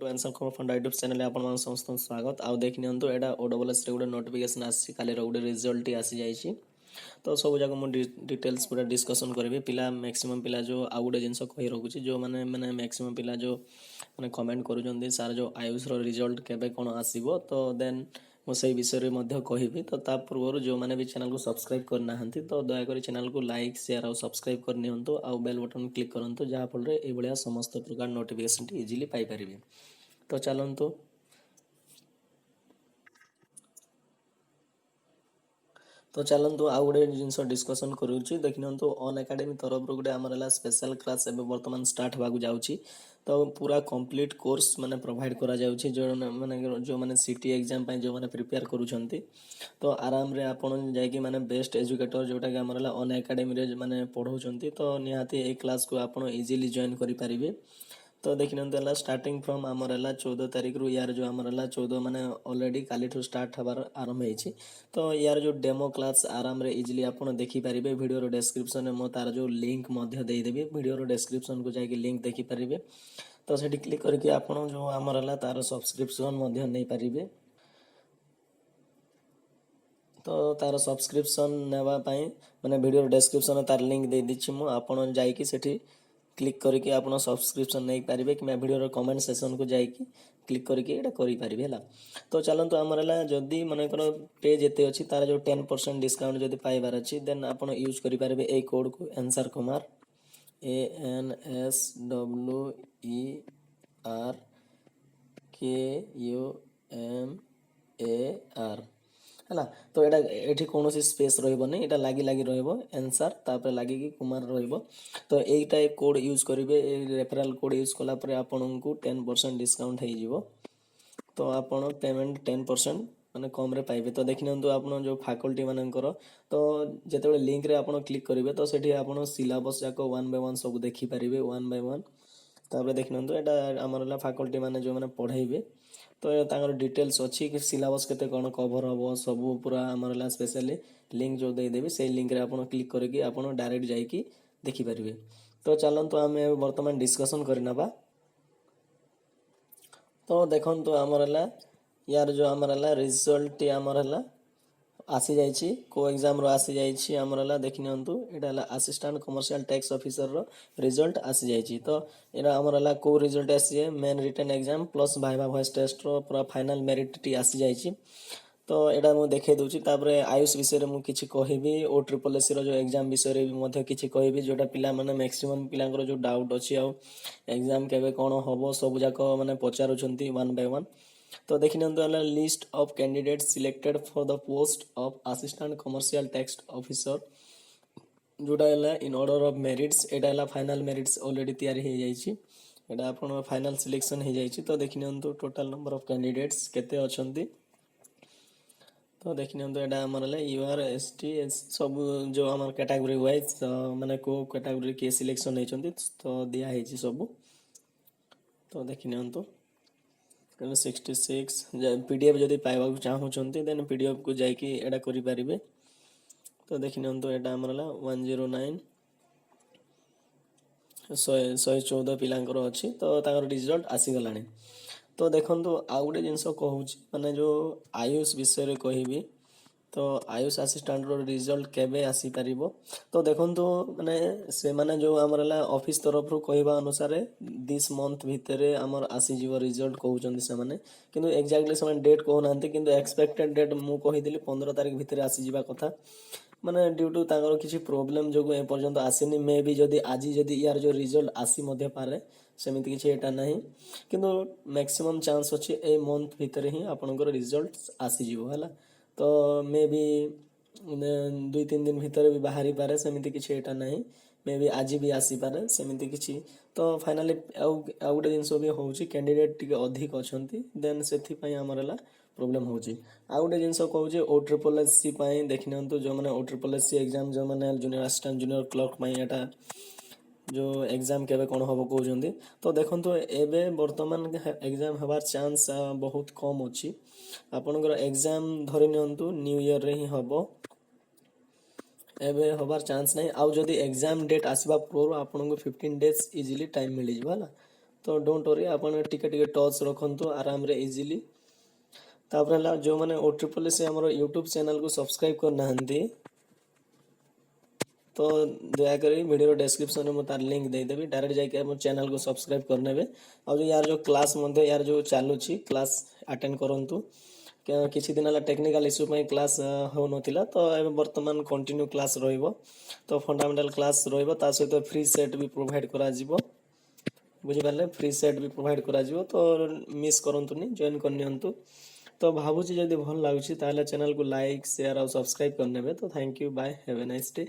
To आंसर कम फंड यूट्यूब चैनल आपण मान समस्त स्वागत आउ देख नियंतु एटा ओडब्ल्यूएस रे गोटे नोटिफिकेशन आसी काले रो गोटे रिजल्ट आसी जाइछि तो सब जगह मु डिटेल्स पूरा डिस्कशन करबी पिला मैक्सिमम पिला जो आउ गोटे जिंस कहि रखुछि जो माने मैक्सिमम पिला जो माने कमेंट करूछन्ती सर जो आयुष रो रिजल्ट केबे कोन आसीबो तो देन मु सेही विषय रे मध्य कहिबी तो ता पूर्व जो माने भी चैनल को सब्सक्राइब करना हंती तो दया करी चैनल को लाइक शेयर और सब्सक्राइब कर नियंतु आउ बेल बटन क्लिक करंतु जहा फल रे ए बलिया समस्त प्रकार नोटिफिकेशन इजीली पाई परिबे तो चलंतु आउ गोटे जिनस डिस्कसन करूची देखिनंतु अनएकाडेमी तरफ रो गोटे हमरला स्पेशल क्लास एबे वर्तमान स्टार्ट होबाकू जाउची तो पूरा कंप्लीट कोर्स माने प्रोवाइड करा जाउची जो माने सीटी एग्जाम पय जो माने प्रिपेयर करूछंती तो आराम रे आपण जाय कि माने बेस्ट एजुकेटर जोटा कि हमरला अनएकाडेमी रे माने पढौछंती तो निहाती ए क्लास को आपण इजीली जॉइन करि परिबे तो देखिए स्टार्टिंग फ्रॉम आमर 14 तारिख रु यार जो आमर 14 माने ऑलरेडी काली ठू स्टार्ट हबार आरंभ होइछि तो यार जो डेमो क्लास आराम रे इजीली आपण देखि परिबे वीडियो रो डिस्क्रिप्शन में मो तार जो लिंक मध्य दे देबी वीडियो रो डिस्क्रिप्शन को जाके लिंक देखि परिबे तो सेठी क्लिक करके आपण जो आमर तार सब्सक्रिप्शन मध्य नै परिबे तो तार सब्सक्रिप्शन नेवा पई माने वीडियो रो डिस्क्रिप्शन तार लिंक दे दिछि मु आपण जाई कि सेठी क्लिक करके आप सब्सक्रिप्शन नहीं पारे कि वीडियो कमेंट सेक्शन को जाकि क्लिक करके एटा करि पारिबे हला तो चलंतु हमर हला जदी मानेकर पेज एते अछि तार जो 10% डिस्काउंट जदी पाइबार अछि देन आपण यूज करि पारिबे ए कोड को आंसर कुमार ANSWERKUMAR हला तो एटा एठी कोनोसी स्पेस रहइबो नै एटा लागी रहइबो आंसर तापर लागी कि कुमार रहइबो तो एटा एक कोड यूज करिवे ए रेफरल कोड यूज कला परे आपन को 10% डिस्काउंट हे जिवो तो आपन पेमेंट 10% माने कम रे पाइबे तो देखिनंतु आपन जो फैकल्टी मानकर तो जेतेबे लिंक रे आपन क्लिक करिवे तो सेठी आपन सिलेबस जाको 1 बाय 1 सब देखि परिबे 1 बाय 1 तापर देखिनंतु एटा हमरला फैकल्टी माने जो माने पढाइबे तो तांगर डिटेल्स अछि कि सिलेबस केते कोन कवर हबो सब पूरा हमरला स्पेशली लिंक जो दे देबे से लिंक रे आपन क्लिक करके आपन डायरेक्ट जाई कि देखि परिबे तो चलंतु हमें वर्तमान डिस्कशन करनबा तो देखंतु हमरला यार जो हमरला रिजल्ट हमरला आसी जाइछि को एग्जाम रो आसी जाइछि हमरला देखिनंतु एडाला असिस्टेंट कमर्शियल टैक्स ऑफिसर रो रिजल्ट आसी जाइछि तो एरा हमरला को रिजल्ट आसी main written exam plus viva voice test रो पूरा फाइनल मेरिट टी आसी जाइछि तो एडा मु देखे दोछि तापरे आयुष विषय रे मु किछि कहिबी ओ ट्रिपल एस रो जो एग्जाम विषय रे मध्ये किछि कहिबी जोटा पिला माने मैक्सिमम पिलांकर जो डाउट अछि आ एग्जाम केबे कोन हबो सब जाको माने पचारुछंती 1 बाय 1 तो देखिनंतु list of candidates selected for the post of assistant commercial tax officer जोटा है इन ऑर्डर ऑफ मेरिट्स एटा है फाइनल मेरिट्स ऑलरेडी तैयारी हो जाइछि एटा आपण फाइनल सिलेक्शन हो जाइछि तो देखिनंतु टोटल नंबर ऑफ कैंडिडेट्स केते अछंती तो देखिनंतु एटा हमर यूआर एसटी सब जो हमर कैटेगरी वाइज माने को कैटेगरी के सिलेक्शन होइछंती तो दिया हेछि सब तो देखिनंतु 66 पीडीएफ जदी पाइबा चाहूछंती देन पीडीएफ को जाई कि एडा करि परिबे तो देखिनंतु एटा हमरला 109 114 पिलांकर अछि तो ताकर रिजल्ट आसी गलानी तो देखंतु आ गुटे जिंस कहूची माने जो आयुष विषय रे कहिबी तो आयुष असिस्टेंट रो रिजल्ट केबे आसी परिबो तो देखंतु माने से माने जो हमरला ऑफिस तरफ रो कहबा अनुसार दिस मंथ भितरे हमर आसी जीवो रिजल्ट कहउचंदी से माने किंतु एग्जैक्टली से माने डेट कहउनांती किंतु एक्सपेक्टेड डेट मु कहि दिली 15 तारिख भितरे आसी जीवा कथा माने ड्यू टू तांगर किछि प्रॉब्लम जोगु ए पर्यंत आसीनी मे बी जदी आजी जदी यार जो रिजल्ट आसी मध्ये पारे सेमिति किछि एटा नाही किंतु मैक्सिमम चांस अछि ए मंथ भितरे ही आपनकर रिजल्ट आसी जीवो हला तो मे बी 2-3 दिन भीतर भी बाहरी पारे सेमिति किछि एटा नाही मे बी आज भी आसी पारे सेमिति किछि तो फाइनली आउटे जिंस भी होउची कैंडिडेट टिके अधिक अछंती देन सेथि पई हमरला प्रॉब्लम होउची आउटे जिंस कहउची ओ ट्रिपल एस सी पई देखिनंतु जो माने ओ ट्रिपल एस सी एग्जाम जो माने जूनियर असिस्टेंट जूनियर क्लर्क पई एटा जो एग्जाम केबे कोन होबो कहउचंदी तो देखंतु एबे वर्तमान एग्जाम हबार चांस बहुत कम अछि आपनकर एग्जाम धरि नियंतु न्यू ईयर रे ही हबो एबे हबार चांस नहीं आउ जदी एग्जाम डेट आसीबा पूर्व आपन को 15 डेज इजीली टाइम मिल जिवला तो डोंट वरी आपण टिके टिके टच रखंतु आराम रे इजीली। तापर हला जो माने OSSSC हमर यूट्यूब चैनल को सब्सक्राइब करना हंदी तो दयाकरी वीडियो डिस्क्रिप्शन में तार लिंक दे देबी, डायरेक्ट जाके हम चैनल को सब्सक्राइब करनेबे। आ जो यार जो क्लास मध्ये यार जो चालू छी क्लास अटेंड करंतु। किछि दिन हला टेक्निकल इश्यू में क्लास हो नथिला तो एबे वर्तमान कंटिन्यू क्लास रहइबो। तो फंडामेंटल क्लास रहइबो, ता सहित फ्री सेट भी प्रोवाइड करा जिवो। बुझि पारले, फ्री सेट भी प्रोवाइड करा जिवो, तो मिस करंतुनी, जॉइन करनियंतु। तो भाबुची जदि भल लागुची ताहले चैनल को लाइक शेयर और सब्सक्राइब करनेबे। तो thank you, bye, have a nice day.